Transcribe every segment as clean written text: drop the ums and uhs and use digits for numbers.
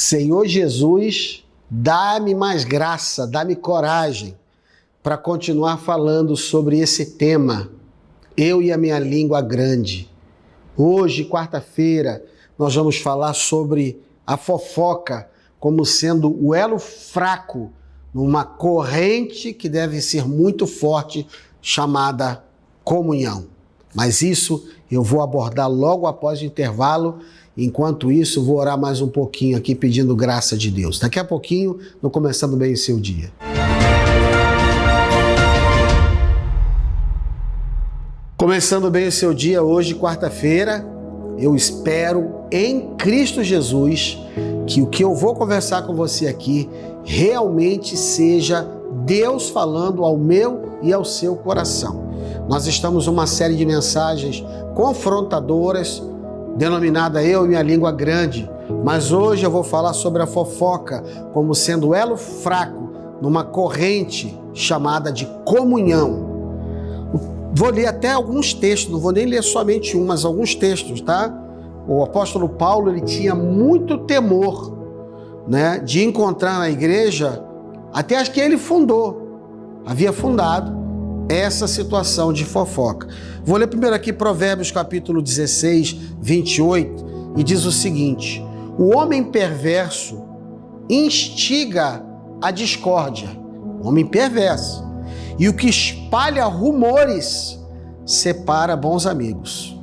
Senhor Jesus, dá-me mais graça, dá-me coragem para continuar falando sobre esse tema, eu e a minha língua grande. Hoje, quarta-feira, nós vamos falar sobre a fofoca como sendo o elo fraco numa corrente que deve ser muito forte, chamada comunhão. Mas isso eu vou abordar logo após o intervalo. Enquanto isso, vou orar mais um pouquinho aqui pedindo graça de Deus. Daqui a pouquinho, no Começando Bem o Seu Dia. Começando bem o seu dia hoje, quarta-feira, eu espero em Cristo Jesus que o que eu vou conversar com você aqui realmente seja Deus falando ao meu e ao seu coração. Nós estamos numa série de mensagens confrontadoras, denominada Eu e Minha Língua Grande, mas hoje eu vou falar sobre a fofoca como sendo o elo fraco numa corrente chamada de comunhão. Vou ler até alguns textos, não vou nem ler somente um, mas alguns textos, tá? O apóstolo Paulo, ele tinha muito temor, né, de encontrar na igreja, até as que ele havia fundado, essa situação de fofoca. Vou ler primeiro aqui Provérbios capítulo 16, 28, e diz o seguinte: o homem perverso instiga a discórdia, homem perverso, e o que espalha rumores separa bons amigos.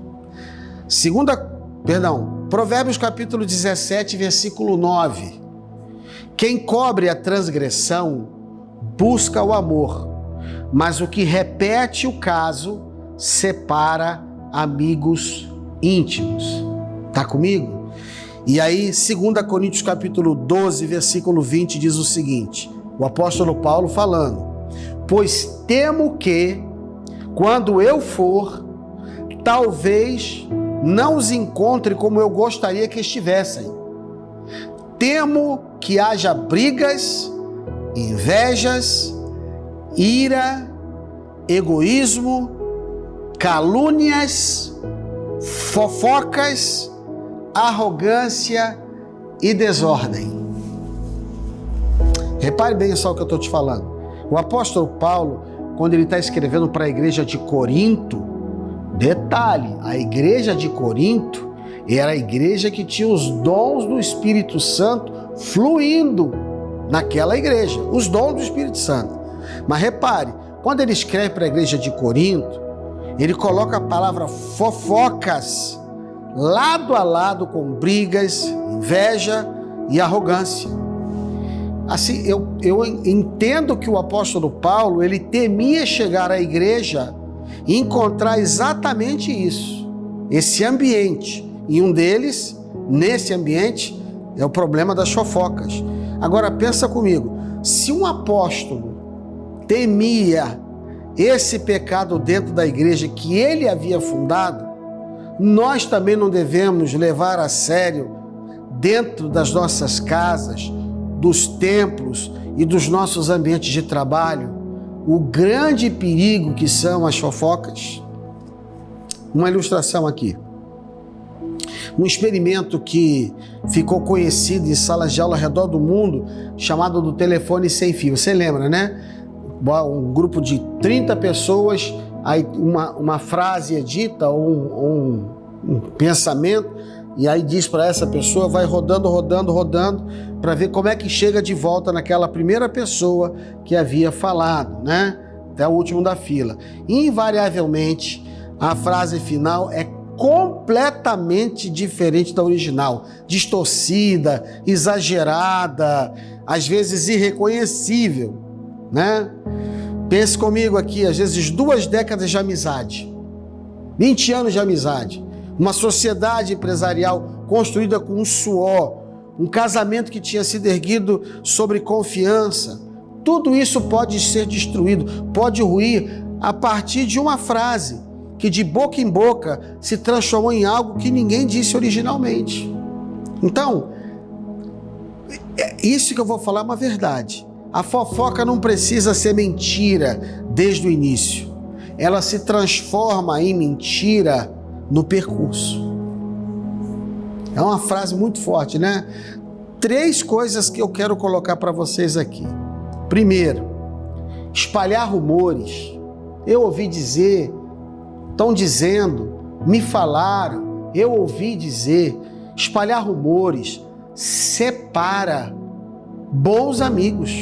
Provérbios capítulo 17, versículo 9. Quem cobre a transgressão busca o amor, mas o que repete o caso separa amigos íntimos. Tá comigo? E aí, 2 Coríntios capítulo 12, versículo 20 diz o seguinte, o apóstolo Paulo falando: pois temo que, quando eu for, talvez não os encontre como eu gostaria que estivessem. Temo que haja brigas, invejas, ira, egoísmo, calúnias, fofocas, arrogância e desordem. Repare bem só o que eu estou te falando. O apóstolo Paulo, quando ele está escrevendo para a igreja de Corinto, detalhe, a igreja de Corinto era a igreja que tinha os dons do Espírito Santo fluindo naquela igreja, os dons do Espírito Santo. Mas repare, quando ele escreve para a igreja de Corinto, ele coloca a palavra fofocas lado a lado com brigas, inveja e arrogância. Assim, eu entendo que o apóstolo Paulo, ele temia chegar à igreja e encontrar exatamente isso, esse ambiente. E um deles, nesse ambiente, é o problema das fofocas. Agora, pensa comigo, se um apóstolo temia esse pecado dentro da igreja que ele havia fundado, nós também não devemos levar a sério dentro das nossas casas, dos templos e dos nossos ambientes de trabalho, o grande perigo que são as fofocas. Uma ilustração aqui. Um experimento que ficou conhecido em salas de aula ao redor do mundo, chamado do telefone sem fio. Você lembra, né? Um grupo de 30 pessoas, aí uma frase é dita, ou um pensamento, e aí diz para essa pessoa, vai rodando, para ver como é que chega de volta naquela primeira pessoa que havia falado, né? Até o último da fila. Invariavelmente, a frase final é completamente diferente da original, distorcida, exagerada, às vezes irreconhecível, né? Pense comigo aqui, às vezes 2 décadas de amizade, 20 anos de amizade, uma sociedade empresarial construída com um suor, um casamento que tinha sido erguido sobre confiança. Tudo isso pode ser destruído, pode ruir a partir de uma frase que de boca em boca se transformou em algo que ninguém disse originalmente. Então, isso que eu vou falar é uma verdade. A fofoca não precisa ser mentira desde o início. Ela se transforma em mentira no percurso. É uma frase muito forte, né? 3 coisas que eu quero colocar para vocês aqui. Primeiro, espalhar rumores. Eu ouvi dizer, estão dizendo, me falaram, eu ouvi dizer. Espalhar rumores separa bons amigos.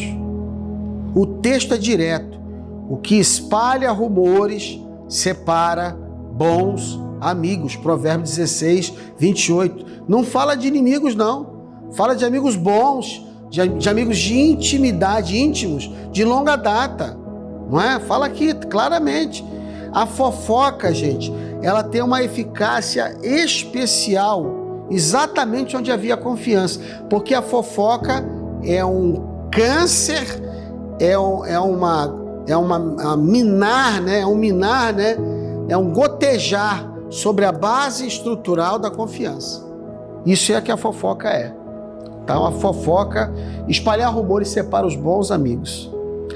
O texto é direto. O que espalha rumores separa bons amigos. Provérbios 16, 28. Não fala de inimigos, não. Fala de amigos bons, de amigos de intimidade, íntimos, de longa data. Não é? Fala aqui claramente. A fofoca, gente, ela tem uma eficácia especial exatamente onde havia confiança. Porque a fofoca é um câncer, é um gotejar sobre a base estrutural da confiança. Isso é que a fofoca é. Então, a fofoca, espalhar rumores separa os bons amigos.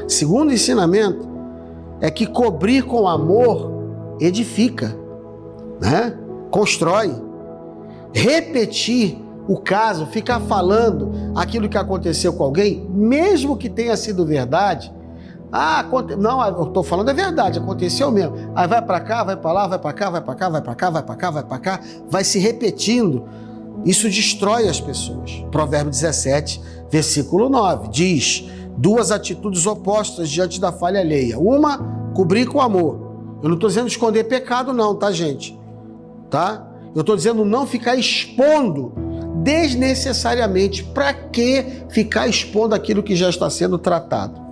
Segundo ensinamento é que cobrir com amor edifica, né? Constrói. Repetir o caso, ficar falando aquilo que aconteceu com alguém, mesmo que tenha sido verdade. Não, eu estou falando é verdade, aconteceu mesmo. Aí vai para cá, vai para lá, vai para cá, vai para cá, vai para cá, vai para cá, vai para cá, vai se repetindo. Isso destrói as pessoas. Provérbio 17, versículo 9, diz: 2 atitudes opostas diante da falha alheia. Uma, cobrir com amor. Eu não estou dizendo esconder pecado não, tá, gente? Tá? Eu estou dizendo não ficar expondo desnecessariamente. Para que ficar expondo aquilo que já está sendo tratado?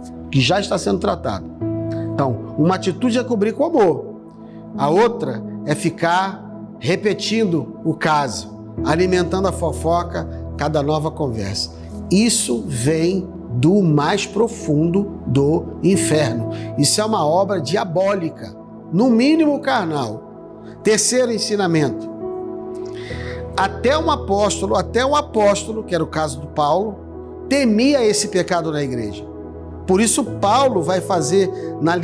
Então, uma atitude é cobrir com amor. A outra é ficar repetindo o caso, alimentando a fofoca, cada nova conversa. Isso vem do mais profundo do inferno. Isso é uma obra diabólica, no mínimo carnal. Terceiro ensinamento. Até o apóstolo, que era o caso do Paulo, temia esse pecado na igreja. Por isso Paulo vai fazer na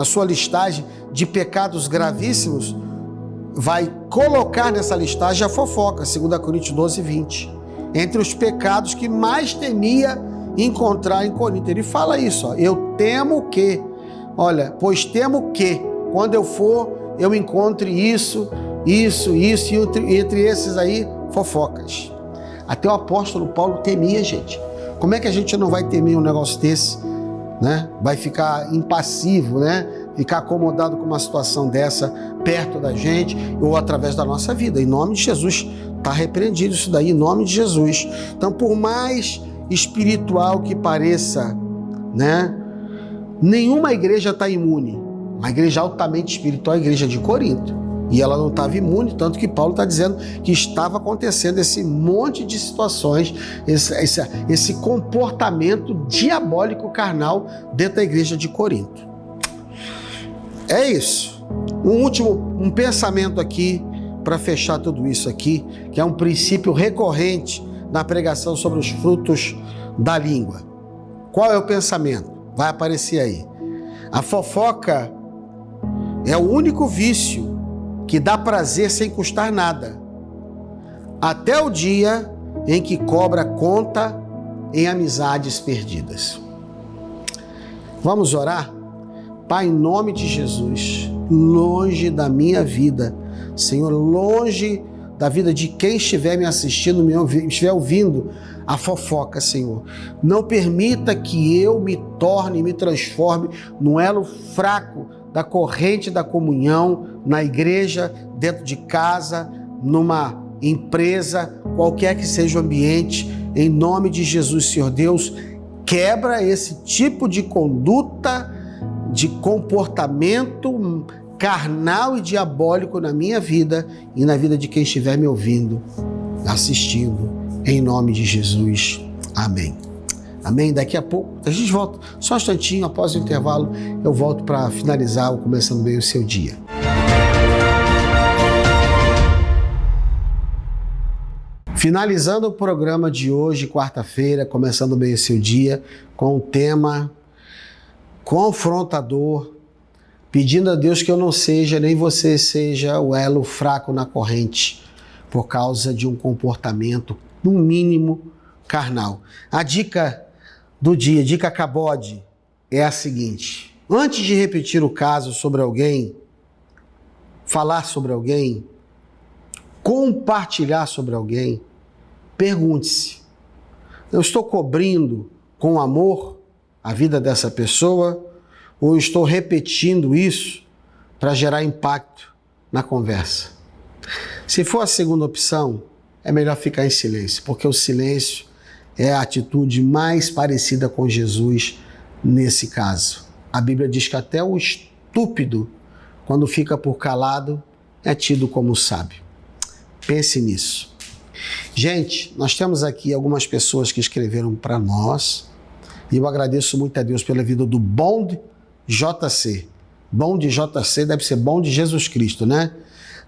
sua listagem de pecados gravíssimos, vai colocar nessa listagem a fofoca, 2 Coríntios 12, 20. Entre os pecados que mais temia encontrar em Corinto. Ele fala isso, ó, eu temo que, pois temo que, quando eu for, eu encontre isso, e entre esses aí, fofocas. Até o apóstolo Paulo temia, gente. Como é que a gente não vai temer um negócio desse, né? Vai ficar impassivo, né? Ficar acomodado com uma situação dessa perto da gente ou através da nossa vida. Em nome de Jesus, está repreendido isso daí, em nome de Jesus. Então, por mais espiritual que pareça, né? Nenhuma igreja está imune. Uma igreja altamente espiritual é a igreja de Corinto. E ela não estava imune, tanto que Paulo está dizendo que estava acontecendo esse monte de situações, esse comportamento diabólico carnal dentro da igreja de Corinto. É isso. Um pensamento aqui para fechar tudo isso aqui, que é um princípio recorrente na pregação sobre os frutos da língua. Qual é o pensamento? Vai aparecer aí. A fofoca é o único vício que dá prazer sem custar nada, até o dia em que cobra conta em amizades perdidas. Vamos orar? Pai, em nome de Jesus, longe da minha vida, Senhor, longe da vida de quem estiver me assistindo, estiver ouvindo a fofoca, Senhor. Não permita que eu me transforme no elo fraco da corrente da comunhão, na igreja, dentro de casa, numa empresa, qualquer que seja o ambiente. Em nome de Jesus, Senhor Deus, quebra esse tipo de conduta, de comportamento carnal e diabólico na minha vida e na vida de quem estiver me ouvindo, assistindo, em nome de Jesus. Amém. Amém? Daqui a pouco a gente volta, só um instantinho, após o intervalo, eu volto para finalizar o Começando Bem o Seu Dia. Finalizando o programa de hoje, quarta-feira, Começando Bem o Seu Dia, com o tema confrontador, pedindo a Deus que eu não seja, nem você seja o elo fraco na corrente, por causa de um comportamento no mínimo carnal. A dica do dia, dica cabode, é a seguinte: antes de repetir o caso sobre alguém, falar sobre alguém, compartilhar sobre alguém, pergunte-se: eu estou cobrindo com amor a vida dessa pessoa ou estou repetindo isso para gerar impacto na conversa? Se for a segunda opção, é melhor ficar em silêncio, porque o silêncio é a atitude mais parecida com Jesus nesse caso. A Bíblia diz que até o estúpido, quando fica por calado, é tido como sábio. Pense nisso. Gente, nós temos aqui algumas pessoas que escreveram para nós e eu agradeço muito a Deus pela vida do Bom JC. Bom de JC deve ser bom de Jesus Cristo, né?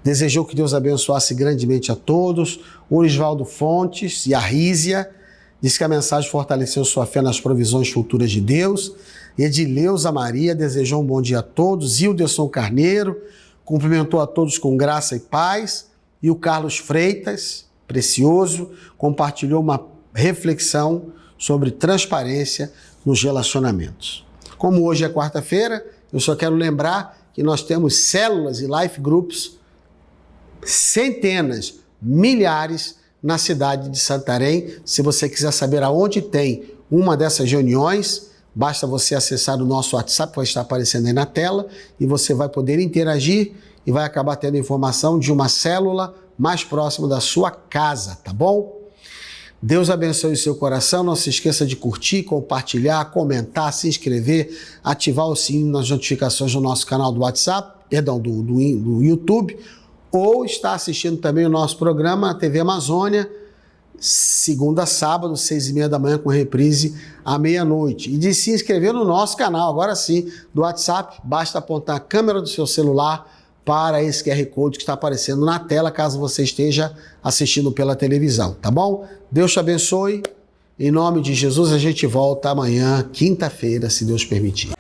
Desejou que Deus abençoasse grandemente a todos. O Orisvaldo Fontes e a Rízia disse que a mensagem fortaleceu sua fé nas provisões futuras de Deus. Edileuza Maria desejou um bom dia a todos. Hilderson Carneiro cumprimentou a todos com graça e paz. E o Carlos Freitas, precioso, compartilhou uma reflexão sobre transparência nos relacionamentos. Como hoje é quarta-feira, eu só quero lembrar que nós temos células e life groups, centenas, milhares na cidade de Santarém. Se você quiser saber aonde tem uma dessas reuniões, basta você acessar o nosso WhatsApp, vai estar aparecendo aí na tela, e você vai poder interagir e vai acabar tendo informação de uma célula mais próxima da sua casa, tá bom? Deus abençoe o seu coração. Não se esqueça de curtir, compartilhar, comentar, se inscrever, ativar o sininho nas notificações do nosso canal do WhatsApp, perdão, do YouTube, ou está assistindo também o nosso programa na TV Amazônia, segunda a sábado, 6h30 da manhã, com reprise à meia-noite. E de se inscrever no nosso canal, agora sim, do WhatsApp, basta apontar a câmera do seu celular para esse QR Code que está aparecendo na tela, caso você esteja assistindo pela televisão, tá bom? Deus te abençoe. Em nome de Jesus, a gente volta amanhã, quinta-feira, se Deus permitir.